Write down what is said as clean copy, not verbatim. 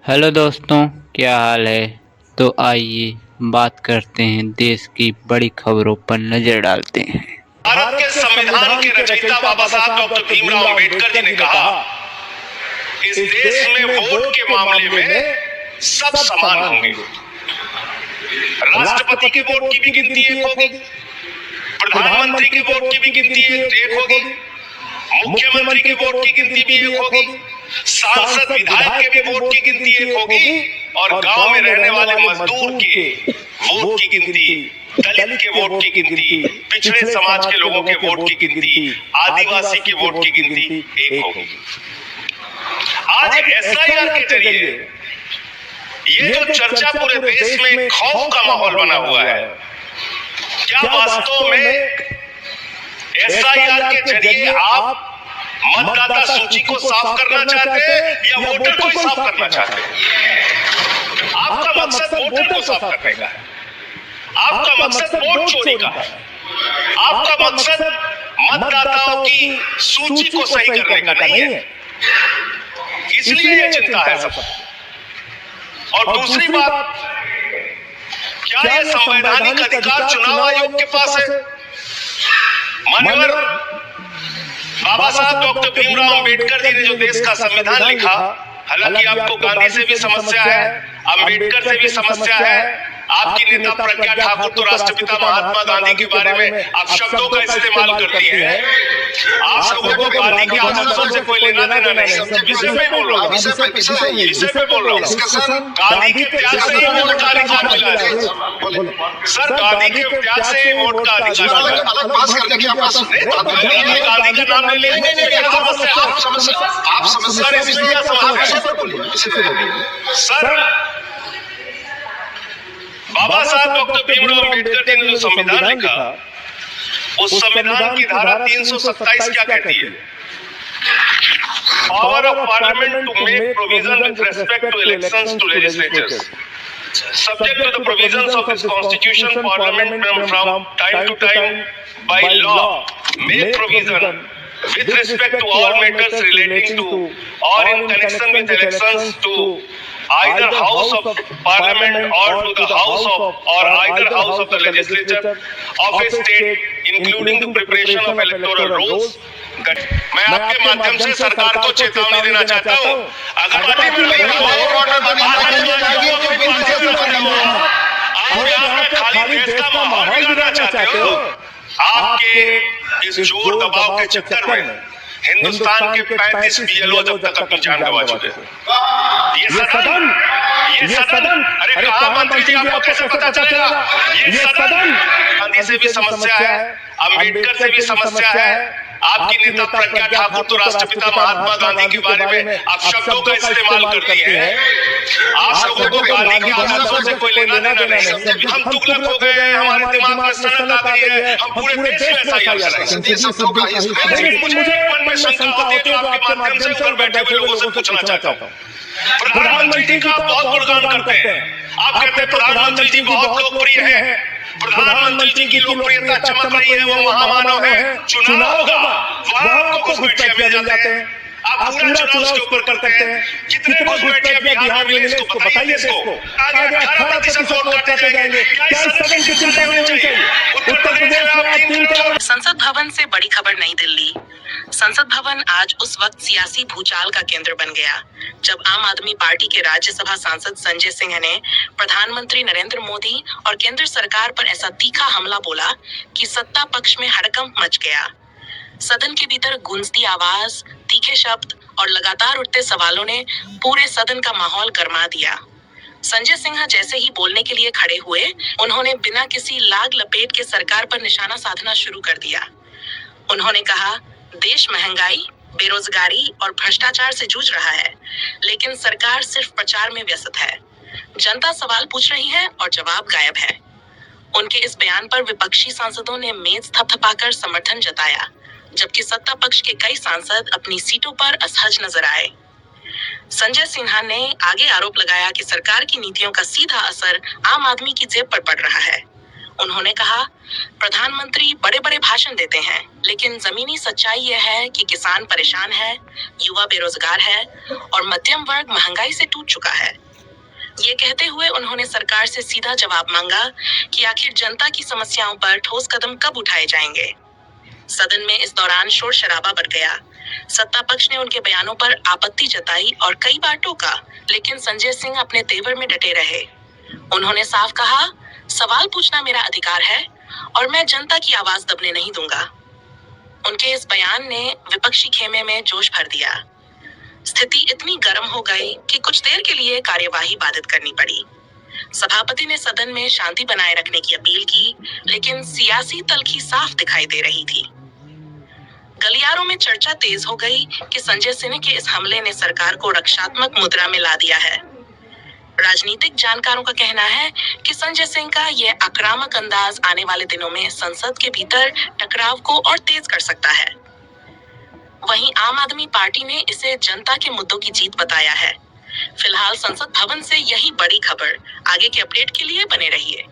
Hello दोस्तों, क्या हाल है। तो आइए बात करते हैं, देश की बड़ी खबरों पर नजर डालते हैं। भारत के संविधान के रचयिता बाबा साहब डॉक्टर भीमराव अंबेडकर जी ने कहा, इस देश में वोट के मामले में सब समान होंगे। राष्ट्रपति के वोट की भी गिनती एक होगी, प्रधानमंत्री के वोट की भी गिनती एक होगी, मुख्यमंत्री के वोट की गिनती भी एक होगी, सांसद विधायक के भी वोट की गिनती एक होगी, और गांव में रहने वाले मजदूर के वोट की गिनती, दलित के वोट की गिनती, पिछड़े समाज के लोगों के वोट की गिनती, आदिवासी के वोट की गिनती एक होगी। आज एसआईआर के जरिए ये जो चर्चा पूरे देश में खौफ का माहौल बना हुआ है, क्या वास्तव में एसआईआर के जरिए आप मतदाता सूची को साफ करना चाहते हैं या वोटर को साफ करना चाहते हैं? आपका मकसद वोटर को साफ करने का है, आपका मकसद वोट चोरी का है, आपका मकसद मतदाताओं की सूची को सही करने का नहीं है। इसलिए ये चिंता है सबको। और दूसरी बात, क्या ये संवैधानिक अधिकार चुनाव आयोग के पास है? माननीय बाबा साहब डॉक्टर भीमराव अंबेडकर जी ने जो देश का संविधान लिखा, हालांकि आपको गांधी से भी समस्या है, अंबेडकर से भी समस्या है, आपकी नेता प्रज्ञा ठाकुर तो राष्ट्रपिता महात्मा गांधी के बारे में आप शब्दों का इस्तेमाल करती है। आप लोगों को गांधी के आदर्शों से कोई लेना देना नहीं। विषय पे बोल रहा हूँ, विषय पे बोल रहा हूँ। गांधी के प्यार से ही वोट का अधिकार मिला है सर, गांधी के प्यार से ही वोट का अधिकार मिला है। अलग बात करने की गांधी का नाम ले लेंगे, आप सर, बाबा साहब डॉक्टर भीमराव अंबेडकर जी ने जो संविधान लिखा, उस संविधान की धारा 327 क्या कहती है? Power of parliament to make provision with respect to elections to legislatures. Subject to the provisions of its constitution, Parliament may from time to time by law make provision with respect to all matters relating to or in connection with elections to either House of Parliament or to the House of or either House of the Legislature of a state, including the preparation of electoral rolls. मैं आपके माध्यम से सरकार को चेतावनी देना चाहता हूँ, अगर पार्टी में नहीं हो, आप खाली देश का माहौल बिगाड़ना चाहते हो। आपके इस जोर दबाव के चक्कर में हिंदुस्तान के 35 बीएलओ जब तक अपनी जान गंवा चुके हैं। ये सदन, अरे कहा मंत्री जी, आपको कैसे पता चलेगा? ये सदन गांधी से भी समस्या है, अंबेडकर से भी समस्या है, आपकी नेता प्रज्ञा ठाकुर तो राष्ट्रपिता महात्मा गांधी के बारे में आप शब्दों का इस्तेमाल करती है। आप लोगों को गांधी के आदर्शों से कोई लेना देना नहीं। हम तुगलक हो गए हैं, हमारे दिमाग में सनक आ गई है, हम पूरे देश में एसआईआर कराएंगे। मुझे मन में शंका होती है, तो आपके माध्यम से ऊपर बैठे हुए लोगों से पूछना चाहता हूँ। प्रधानमंत्री जी का बहुत गुणगान करते हैं, आप कहते हैं प्रधानमंत्री जी बहुत लोकप्रिय है, प्रधानमंत्री की लोकप्रियता चमक रही है, वो महामानव है, चुनाव होगा वहां आपको घुसपैठियां मिल जाते हैं, आप पूरा चुनाव उसके ऊपर करते हैं। कितने घुसपैठियां बिहार में मिले इसको बताइए देश को। आगे 18% वोट काटे जाएंगे, क्या इस सदन की चिंता नहीं होनी चाहिए? उत्तर प्रदेश में आप 3 करोड़। संसद भवन से बड़ी खबर नई दिल्ली। संसद भवन आज उस वक्त सियासी भूचाल का केंद्र बन गया जब आम आदमी पार्टी के राज्यसभा सांसद संजय सिंह ने प्रधानमंत्री नरेंद्र मोदी और केंद्र सरकार पर ऐसा तीखा हमला बोला कि सत्ता पक्ष में हड़कंप मच गया। सदन के भीतर गूंजती आवाज, तीखे शब्द और लगातार उठते सवालों ने पूरे सदन का माहौल गरमा दिया। संजय सिंह जैसे ही बोलने के लिए खड़े हुए, उन्होंने बिना किसी लाग लपेट के सरकार पर निशाना साधना शुरू कर दिया। उन्होंने कहा, देश महंगाई, बेरोजगारी और भ्रष्टाचार से जूझ रहा है, लेकिन सरकार सिर्फ प्रचार में व्यस्त है। जनता सवाल पूछ रही है और जवाब गायब है। उनके इस बयान पर विपक्षी सांसदों ने मेज थपथपाकर समर्थन जताया, जबकि सत्ता पक्ष के कई सांसद अपनी सीटों पर असहज नजर आए। संजय सिन्हा ने आगे आरोप लगाया कि सरकार की नीतियों का सीधा असर आम आदमी की जेब पर पड़ रहा है। उन्होंने कहा, प्रधानमंत्री बड़े बड़े भाषण देते हैं, लेकिन जमीनी सच्चाई यह है कि किसान परेशान है, युवा बेरोजगार है और मध्यम वर्ग महंगाई से टूट चुका है। ये कहते हुए उन्होंने सरकार से सीधा जवाब मांगा कि आखिर जनता की समस्याओं पर ठोस कदम कब उठाए जाएंगे। सदन में इस दौरान शोर शराबा बढ़ गया। सत्ता पक्ष ने उनके बयानों पर आपत्ति जताई और कई बार टोका, लेकिन संजय सिंह अपने तेवर में डटे रहे। उन्होंने साफ कहा, सवाल पूछना मेरा अधिकार है और मैं जनता की आवाज दबने नहीं दूंगा। उनके इस बयान ने विपक्षी खेमे में जोश भर दिया। स्थिति इतनी गर्म हो गई कि कुछ देर के लिए कार्यवाही बाधित करनी पड़ी। सभापति ने सदन में शांति बनाए रखने की अपील की, लेकिन सियासी तल्खी साफ दिखाई दे रही थी। गलियारों में चर्चा तेज हो गई कि संजय सिंह के इस हमले ने सरकार को रक्षात्मक मुद्रा में ला दिया है। राजनीतिक जानकारों का कहना है कि संजय सिंह का यह आक्रामक अंदाज आने वाले दिनों में संसद के भीतर टकराव को और तेज कर सकता है। वहीं आम आदमी पार्टी ने इसे जनता के मुद्दों की जीत बताया है। फिलहाल संसद भवन से यही बड़ी खबर। आगे के अपडेट के लिए बने रहिए।